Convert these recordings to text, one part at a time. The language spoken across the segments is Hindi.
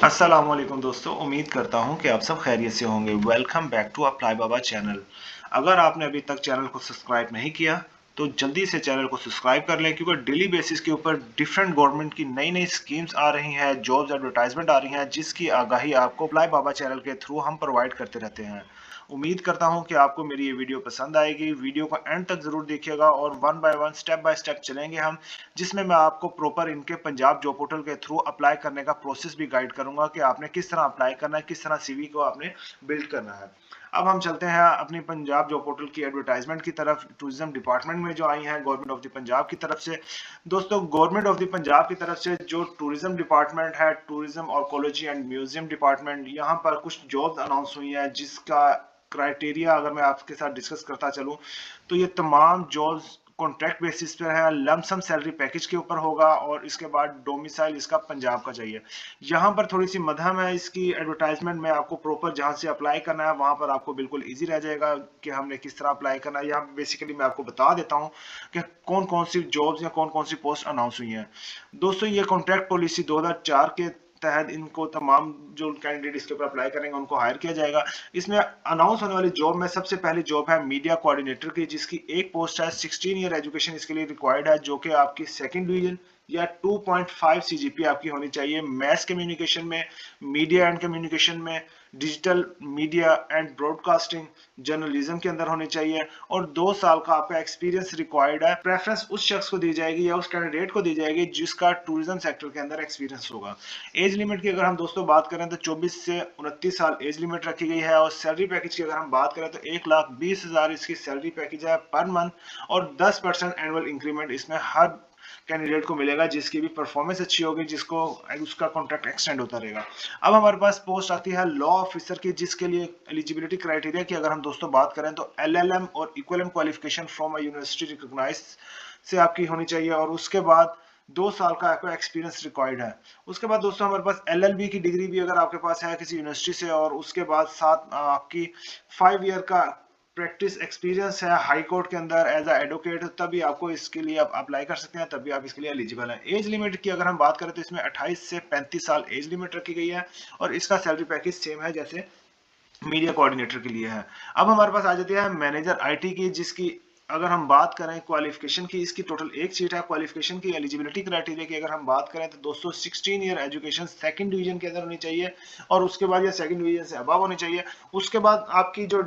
अस्सलामुअलैकुम दोस्तों, उम्मीद करता हूं कि आप सब खैरियत से होंगे। Welcome back to Apply Baba channel. अगर आपने अभी तक चैनल को सब्सक्राइब नहीं किया तो जल्दी से चैनल को सब्सक्राइब कर लें, क्योंकि डेली बेसिस के ऊपर डिफरेंट गवर्नमेंट की नई नई स्कीम्स आ रही हैं, जॉब्स एडवर्टाइजमेंट आ रही हैं, जिसकी आगाही आपको अप्लाई बाबा चैनल के थ्रू हम प्रोवाइड करते रहते हैं। उम्मीद करता हूं कि आपको मेरी ये वीडियो पसंद आएगी। वीडियो को एंड तक जरूर देखिएगा और वन बाय स्टेप चलेंगे हम, जिसमें मैं आपको प्रॉपर इनके पंजाब जॉब पोर्टल के थ्रू अप्लाई करने का प्रोसेस भी गाइड करूंगा कि आपने किस तरह अप्लाई करना है, किस तरह सीवी को आपने बिल्ड करना है। अब हम चलते हैं अपनी पंजाब जॉब पोर्टल की एडवर्टाइजमेंट की तरफ, टूरिज्म डिपार्टमेंट में जो आई है गवर्नमेंट ऑफ द पंजाब की तरफ से। दोस्तों, गवर्नमेंट ऑफ द पंजाब की तरफ से जो टूरिज्म डिपार्टमेंट है, tourism archaeology and museum department, यहाँ पर कुछ जॉब्स अनाउंस हुई है, जिसका क्राइटेरिया अगर मैं आपके साथ डिस्कस करता चलूं तो ये तमाम जॉब्स कॉन्ट्रैक्ट बेसिस पे है, लमसम सैलरी पैकेज के ऊपर होगा और इसके बाद डोमिसाइल इसका पंजाब का चाहिए। यहाँ पर थोड़ी सी मध्यम है इसकी एडवर्टाइजमेंट में, आपको प्रॉपर जहाँ से अप्लाई करना है वहां पर आपको बिल्कुल इजी रह जाएगा कि हमने किस तरह अप्लाई करना है। यहाँ बेसिकली मैं आपको बता देता हूँ कि कौन कौन सी जॉब्स या कौन कौन सी पोस्ट अनाउंस हुई हैं। दोस्तों, ये कॉन्ट्रैक्ट पॉलिसी 2004 के तहत इनको तमाम जो कैंडिडेट इसके ऊपर अप्लाई करेंगे उनको हायर किया जाएगा। इसमें अनाउंस होने वाली जॉब में सबसे पहली जॉब है मीडिया कोऑर्डिनेटर की, जिसकी एक पोस्ट है। 16 ईयर एजुकेशन इसके लिए रिक्वायर्ड है, जो कि आपकी सेकंड डिवीजन या 2.5 सीजीपी आपकी होनी चाहिए मैस कम्युनिकेशन में, मीडिया एंड कम्युनिकेशन में, digital media and broadcasting journalism के अंदर होनी चाहिए, और 2 साल का आपका एक्सपीरियंस रिक्वायर्ड है। प्रेफरेंस उस शख्स को दी जाएगी या उस कैंडिडेट को दी जाएगी जिसका टूरिज्म सेक्टर के अंदर एक्सपीरियंस होगा। एज लिमिट की अगर हम दोस्तों बात करें तो 24 से 29 साल एज लिमिट रखी गई है, और सैलरी पैकेज की अगर हम बात करें तो 1,20,000 इसकी सैलरी पैकेज है पर मंथ, और 10% एनुअल इंक्रीमेंट इसमें हर कैंडिडेट को मिलेगा जिसकी भी परफॉर्मेंस अच्छी होगी, जिसको उसका कॉन्ट्रैक्ट एक्सटेंड होता रहेगा। अब हमारे पास पोस्ट आती है लॉ ऑफिसर की, जिसके लिए एलिजिबिलिटी क्राइटेरिया की अगर हम दोस्तों बात करें तो एलएलएम और equivalent qualification from a university recognised से आपकी होनी चाहिए, और उसके बाद 2 साल का आपका एक्सपीरियंस रिक्वायर्ड है। उसके बाद दोस्तों हमारे पास एलएलबी की डिग्री भी अगर आपके पास है किसी यूनिवर्सिटी से, और उसके बाद साथ आपकी 5 ईयर का प्रैक्टिस एक्सपीरियंस है हाई कोर्ट के अंदर एज अ एडवोकेट, तभी आपको इसके लिए आप अप्लाई कर सकते हैं, तभी आप इसके लिए एलिजिबल हैं। एज लिमिट की अगर हम बात करें तो इसमें 28 से 35 साल एज लिमिट रखी गई है, और इसका सैलरी पैकेज सेम है जैसे मीडिया कोऑर्डिनेटर के लिए है। अब हमारे पास आ जाती है मैनेजर आईटी की, जिसकी अगर हम बात करें क्वालिफिकेशन की, इसकी टोटल एक सीट है। क्वालिफिकेशन की एलिजिबिलिटी क्राइटेरिया की अगर हम बात करें तो दोस्तों 16 ईयर एजुकेशन सेकंड डिवीजन के अंदर होनी चाहिए, और उसके बाद या सेकंड डिवीजन से अबव होनी चाहिए। उसके बाद आपकी जो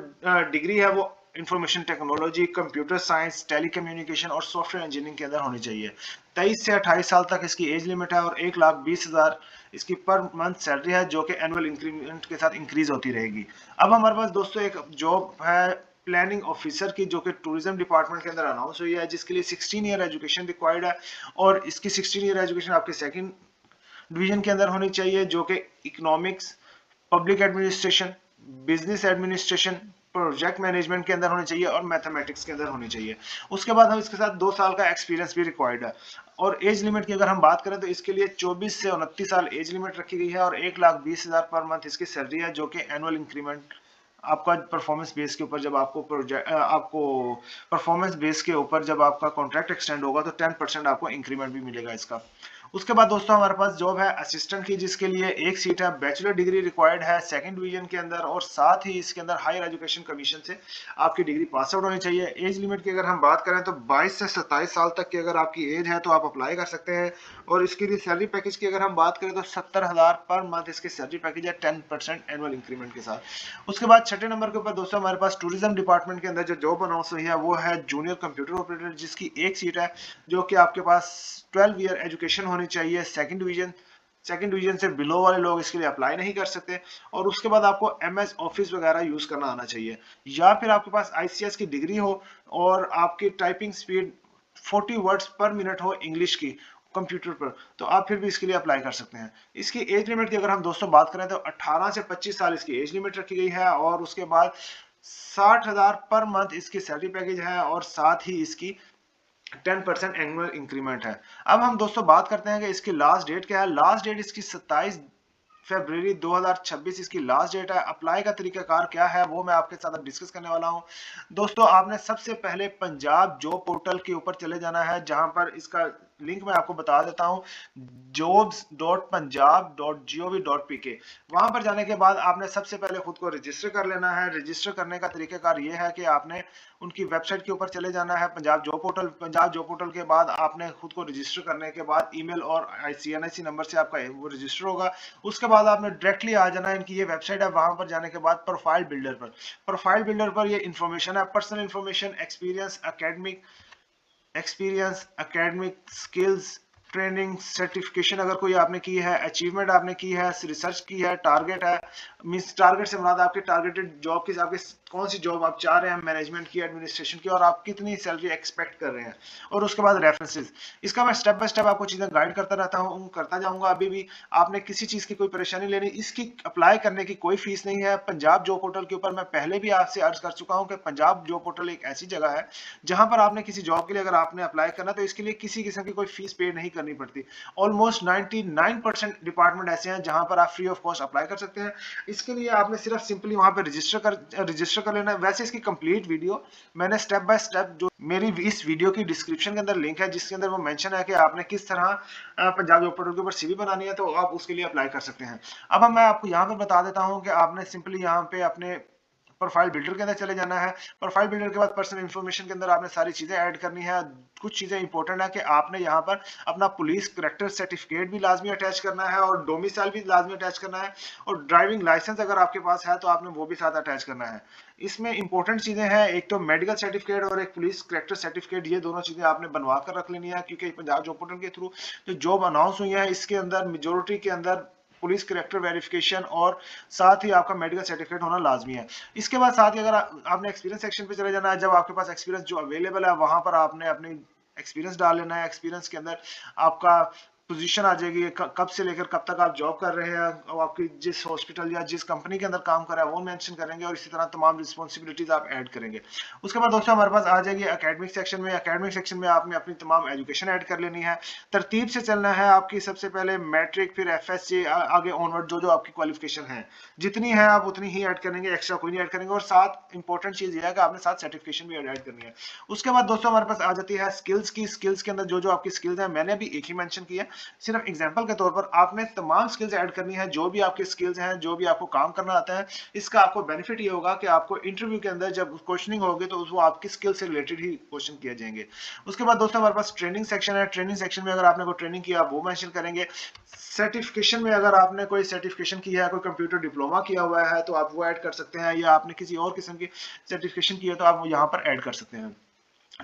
डिग्री है वो information technology, computer science, telecommunication और सॉफ्टवेयर इंजीनियरिंग के अंदर होनी चाहिए। 23 से 28 साल तक इसकी एज लिमिट है, और 1,20,000 इसकी पर मंथ सैलरी है, जो कि एनुअल इंक्रीमेंट के साथ इंक्रीज होती रहेगी। अब हमारे पास दोस्तों एक जॉब है प्लानिंग ऑफिसर की, जो कि टूरिज्म डिपार्टमेंट के अंदर अनाउंस हुई है, जिसके लिए 16 ईयर एजुकेशन रिक्वायर्ड है, और इसकी 16 ईयर एजुकेशन आपके सेकंड डिवीजन के अंदर होनी चाहिए, जो कि economics, public administration, business administration, project management के अंदर होनी चाहिए, और मैथमेटिक्स के अंदर होनी चाहिए। उसके बाद हम इसके साथ 2 साल का एक्सपीरियंस भी रिक्वायर्ड है। और एज लिमिट की अगर हम बात करें तो इसके लिए 24 से 29 साल एज लिमिट रखी गई है, और 1,20,000 पर मंथ इसकी सैलरी है, जो कि एनुअल इंक्रीमेंट आपका परफॉर्मेंस बेस के ऊपर जब आपको प्रोजेक्ट आपको परफॉर्मेंस बेस के ऊपर जब आपका कॉन्ट्रैक्ट एक्सटेंड होगा तो 10% आपको इंक्रीमेंट भी मिलेगा इसका। उसके बाद दोस्तों हमारे पास जॉब है असिस्टेंट की, जिसके लिए एक सीट है। बैचलर डिग्री रिक्वायर्ड है सेकंड डिवीजन के अंदर, और साथ ही इसके अंदर हायर एजुकेशन कमीशन से आपकी डिग्री पास आउट होनी चाहिए। एज लिमिट की अगर हम बात करें तो 22 से 27 साल तक की अगर आपकी एज है तो आप अप्लाई कर सकते हैं, और इसके लिए सैलरी पैकेज की अगर हम बात करें तो 70,000 पर मंथ इसकी सैलरी पैकेज है 10% एनुअल इंक्रीमेंट के साथ। उसके बाद छठे नंबर के ऊपर दोस्तों हमारे पास टूरिज्म डिपार्टमेंट के अंदर जो जॉब अनाउंस हुई है वो है जूनियर कंप्यूटर ऑपरेटर, जिसकी एक सीट है, जो कि आपके पास 12 ईयर एजुकेशन होनी चाहिए सेकंड डिवीजन से बिलो वाले लोग इसके लिए अप्लाई नहीं कर सकते, और उसके बाद आपको एमएस ऑफिस वगैरह यूज करना आना चाहिए, या फिर आपके पास आईसीएस की डिग्री हो और आपकी टाइपिंग स्पीड 40 वर्ड्स पर मिनट हो इंग्लिश की कंप्यूटर पर, तो आप फिर भी इसके लिए अप्लाई कर सकते हैं। इसकी एज लिमिट की अगर हम दोस्तों बात करें तो 18 से 25 साल इसकी एज लिमिट रखी गई है, और उसके बाद 60,000 पर मंथ इसकी सैलरी पैकेज है, और साथ ही इसकी 10% एनुअल इंक्रीमेंट है। अब हम दोस्तों बात करते हैं कि इसकी लास्ट डेट क्या है। लास्ट डेट इसकी 27 फरवरी 2026 इसकी लास्ट डेट है। अप्लाई का तरीकाकार क्या है वो मैं आपके साथ डिस्कस करने वाला हूं। दोस्तों आपने सबसे पहले पंजाब जॉब पोर्टल के ऊपर चले जाना है, जहां पर इसका लिंक मैं आपको बता देता हूँ, jobs.punjab.gov.pk। वहां पर जाने के बाद आपने सबसे पहले खुद को रजिस्टर कर लेना है। रजिस्टर करने का तरीकाकार ये है कि आपने उनकी वेबसाइट के ऊपर चले जाना है, Punjab job portal. Punjab job portal के बाद आपने खुद को रजिस्टर करने के बाद ईमेल और CNIC नंबर से आपका वो रजिस्टर होगा। उसके बाद आपने डायरेक्टली आ जाना है, इनकी ये वेबसाइट है, वहां पर जाने के बाद प्रोफाइल बिल्डर पर, प्रोफाइल बिल्डर पर ये इन्फॉर्मेशन है, personal information, experience, academic skills, training, certification अगर कोई आपने की है, अचीवमेंट आपने की है, रिसर्च की है, टारगेट है, मींस टारगेट से मुराद आपके टारगेटेड जॉब की, आपके कौन सी जॉब आप चाह रहे हैं, मैनेजमेंट की, एडमिनिस्ट्रेशन की, और आप कितनी सैलरी एक्सपेक्ट कर रहे हैं, और उसके बाद रेफरेंसेस। इसका मैं स्टेप बाय स्टेप आपको चीजें गाइड करता रहता हूँ, करता जाऊंगा। अभी भी आपने किसी चीज की कोई परेशानी लेनी, इसकी अप्लाई करने की कोई फीस नहीं है। पंजाब जॉब पोर्टल के ऊपर मैं पहले भी आपसे अर्ज कर चुका हूँ कि पंजाब जॉब पोर्टल एक ऐसी जगह है जहां पर आपने किसी जॉब के लिए अगर आपने अप्लाई करना तो इसके लिए किसी किस्म की कोई फीस पे नहीं करनी पड़ती। ऑलमोस्ट 99% डिपार्टमेंट ऐसे हैं जहां पर आप फ्री ऑफ कॉस्ट अप्लाई कर सकते हैं। इसके लिए आपने सिर्फ सिंपली वहां पे रजिस्टर कर लेना है। वैसे इसकी कंप्लीट वीडियो मैंने स्टेप बाय स्टेप, जो मेरी इस वीडियो की डिस्क्रिप्शन के अंदर लिंक है जिसके अंदर वो मेंशन है कि आपने किस तरह पंजाब जॉब पोर्टल के ऊपर CV बनानी है, तो आप उसके लिए अप्लाई कर सकते हैं। अब मैं आपको यहाँ पे बता देता हूँ कि आपने सिंपली यहाँ पे अपने प्रोफाइल बिल्डर के अंदर चले जाना है। प्रोफाइल बिल्डर के बाद पर्सनल इंफॉर्मेशन के अंदर आपने सारी चीजें ऐड करनी है। कुछ चीजें इंपॉर्टेंट है कि आपने यहाँ पर अपना पुलिस करेक्टर सर्टिफिकेट भी लाजमी अटैच करना है, और डोमिसाइल भी लाजमी अटैच करना है, और ड्राइविंग लाइसेंस अगर आपके पास है तो आपने वो भी साथ अटैच करना है। इसमें इंपॉर्टेंट चीजें हैं, एक तो मेडिकल सर्टिफिकेट और एक पुलिस करेक्टर सर्टिफिकेट, ये दोनों चीजें आपने बनवा कर रख लेनी है, क्योंकि पंजाब जॉब पोर्टल के थ्रू जो जॉब अनाउंस हुई है इसके अंदर मेजोरिटी के अंदर पुलिस करेक्टर वेरिफिकेशन और साथ ही आपका मेडिकल सर्टिफिकेट होना लाजमी है। इसके बाद साथ ही अगर आपने एक्सपीरियंस सेक्शन पे चले जाना है, जब आपके पास एक्सपीरियंस जो अवेलेबल है वहां पर आपने अपनी एक्सपीरियंस डाल लेना है। एक्सपीरियंस के अंदर आपका पोजीशन आ जाएगी, कब से लेकर कब तक आप जॉब कर रहे हैं, और आपकी जिस हॉस्पिटल या जिस कंपनी के अंदर काम कर रहा है वो मेंशन करेंगे, और इसी तरह तमाम रिस्पॉन्सिबिलिटीज आप ऐड करेंगे। उसके बाद दोस्तों हमारे पास आ जाएगी एकेडमिक सेक्शन में। एकेडमिक सेक्शन में आपने अपनी तमाम एजुकेशन ऐड कर लेनी है। तरतीब से चलना है आपकी, सबसे पहले मैट्रिक, फिर FSC, आगे ऑनवर्ड जो जो आपकी क्वालिफिकेशन है जितनी है आप उतनी ही ऐड करेंगे, एक्स्ट्रा कोई नहीं ऐड करेंगे। और साथ इंपॉर्टेंट चीज ये है कि आपने साथ सर्टिफिकेशन भी ऐड करनी है। उसके बाद दोस्तों हमारे पास आ जाती है स्किल्स की। स्किल्स के अंदर जो जो आपकी स्किल्स है, मैंने भी एक ही मेंशन किया, सिर्फ एग्जांपल के तौर पर आपने तमाम स्किल्स ऐड करनी है। जो भी आपके स्किल्स हैं, जो भी आपको काम करना आता है, इसका आपको बेनिफिट ये होगा कि आपको इंटरव्यू के अंदर जब क्वेश्चनिंग होगी तो वो आपकी स्किल से रिलेटेड ही क्वेश्चन किए जाएंगे। उसके बाद दोस्तों हमारे पास ट्रेनिंग सेक्शन है। ट्रेनिंग सेक्शन में अगर आपने कोई ट्रेनिंग किया वो मेंशन करेंगे। सर्टिफिकेशन में अगर आपने कोई सर्टिफिकेशन की है, कोई कंप्यूटर डिप्लोमा किया हुआ है तो आप वो ऐड कर सकते हैं, या आपने किसी और किस्म की सर्टिफिकेशन की है तो आप वो यहाँ पर ऐड कर सकते हैं।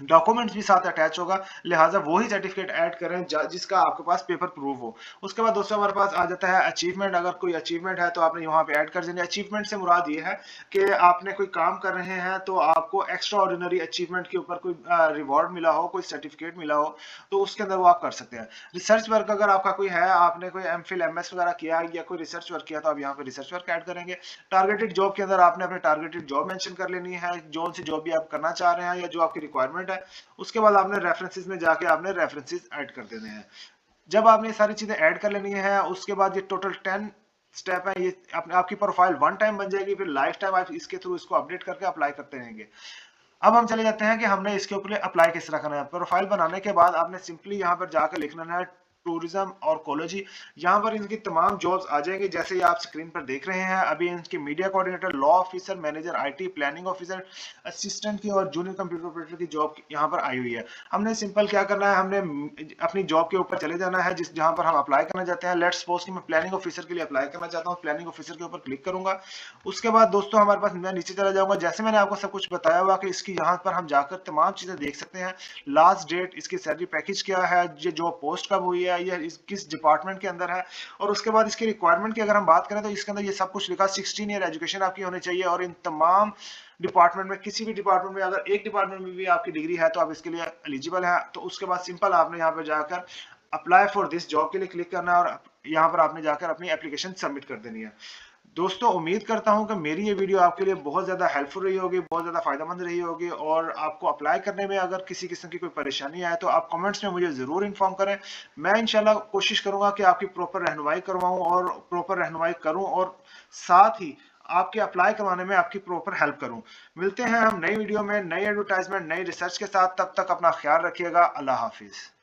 डॉक्यूमेंट्स भी साथ अटैच होगा, लिहाजा वही सर्टिफिकेट ऐड करें जिसका आपके पास पेपर प्रूफ हो। उसके बाद दोस्तों हमारे पास आ जाता है अचीवमेंट। अगर कोई अचीवमेंट है तो आपने यहाँ पे ऐड कर देंगे। अचीवमेंट से मुराद ये है कि आपने कोई काम कर रहे हैं तो आपको एक्स्ट्रा ऑर्डिनरी अचीवमेंट के ऊपर कोई रिवॉर्ड मिला हो, कोई सर्टिफिकेट मिला हो, तो उसके अंदर वो आप कर सकते हैं। रिसर्च वर्क अगर आपका कोई है, आपने कोई MPhil MS वगैरह किया या कोई रिसर्च वर्क किया, तो आप यहाँ पे रिसर्च वर्क ऐड करेंगे। टारगेटेड जॉब के अंदर आपने अपने टारगेटेड जॉब मेंशन कर लेनी है, जो सी जॉब भी आप करना चाह रहे हैं या जो आपकी रिक्वायरमेंट है। उसके बाद आपने रेफरेंसेस में जाके आपने रेफरेंसेस ऐड कर देने हैं। जब आपने ये सारी चीजें ऐड कर लेनी है, उसके बाद ये टोटल 10 स्टेप है, ये आपकी प्रोफाइल वन टाइम बन जाएगी, फिर लाइफ टाइम आप इसके थ्रू इसको अपडेट करके अप्लाई करते रहेंगे। अब हम चले जाते हैं कि हमने इसके ऊपर अप्लाई किस तरह करना है। प्रोफाइल बनाने के बाद आपने सिंपली यहाँ पर जाकर लिखना है टूरिज्म और कोलॉजी। यहाँ पर इनकी तमाम जॉब्स आ जाएंगे जैसे ये आप स्क्रीन पर देख रहे हैं। अभी इनकी media coordinator, law officer, manager IT, planning officer, assistant की और जूनियर कंप्यूटर ऑपरेटर की जॉब यहाँ पर आई हुई है। हमने सिंपल क्या करना है, हमने अपनी जॉब के ऊपर चले जाना है जिस जहाँ पर हम अप्लाई करना चाहते हैं। लेट्स सपोज कि मैं प्लानिंग ऑफिसर के लिए अप्लाई करना चाहता हूँ, प्लानिंग ऑफिसर के ऊपर क्लिक करूंगा। उसके बाद दोस्तों हमारे पास, मैं नीचे चला जाऊंगा, जैसे मैंने आपको सब कुछ बताया हुआ कि इसकी यहाँ पर हम जाकर तमाम चीजें देख सकते हैं। लास्ट डेट, इसकी सैलरी पैकेज क्या है, ये जॉब पोस्ट कब हुई है, ये किस डिपार्टमेंट के अंदर है, और उसके बाद इसकी रिक्वायरमेंट की अगर हम बात करें तो इसके अंदर ये सब कुछ लिखा, 16 ईयर एजुकेशन आपकी होनी चाहिए, और इन तमाम डिपार्टमेंट में, किसी भी डिपार्टमेंट में अगर एक डिपार्टमेंट में भी आपकी डिग्री है तो आप इसके लिए एलिजिबल है। तो उसके बाद सिंपल आपने यहाँ पर जाकर अप्लाई फॉर दिस जॉब के लिए क्लिक करना है, और यहाँ पर आपने जाकर अपनी एप्लीकेशन सबमिट कर देनी है। दोस्तों उम्मीद करता हूं कि मेरी ये वीडियो आपके लिए बहुत ज़्यादा हेल्पफुल रही होगी, बहुत ज़्यादा फायदेमंद रही होगी, और आपको अप्लाई करने में अगर किसी किस्म की कोई परेशानी आए तो आप कमेंट्स में मुझे ज़रूर इन्फॉर्म करें। मैं इंशाल्लाह कोशिश करूंगा कि आपकी प्रॉपर रहनुमाई करवाऊं और प्रॉपर रहनुमाई करूं, और साथ ही आपके अप्लाई करवाने में आपकी प्रॉपर हेल्प करूं। मिलते हैं हम नई वीडियो में, नई एडवर्टाइजमेंट, नई रिसर्च के साथ। तब तक अपना ख्याल रखिएगा। अल्लाह हाफिज़।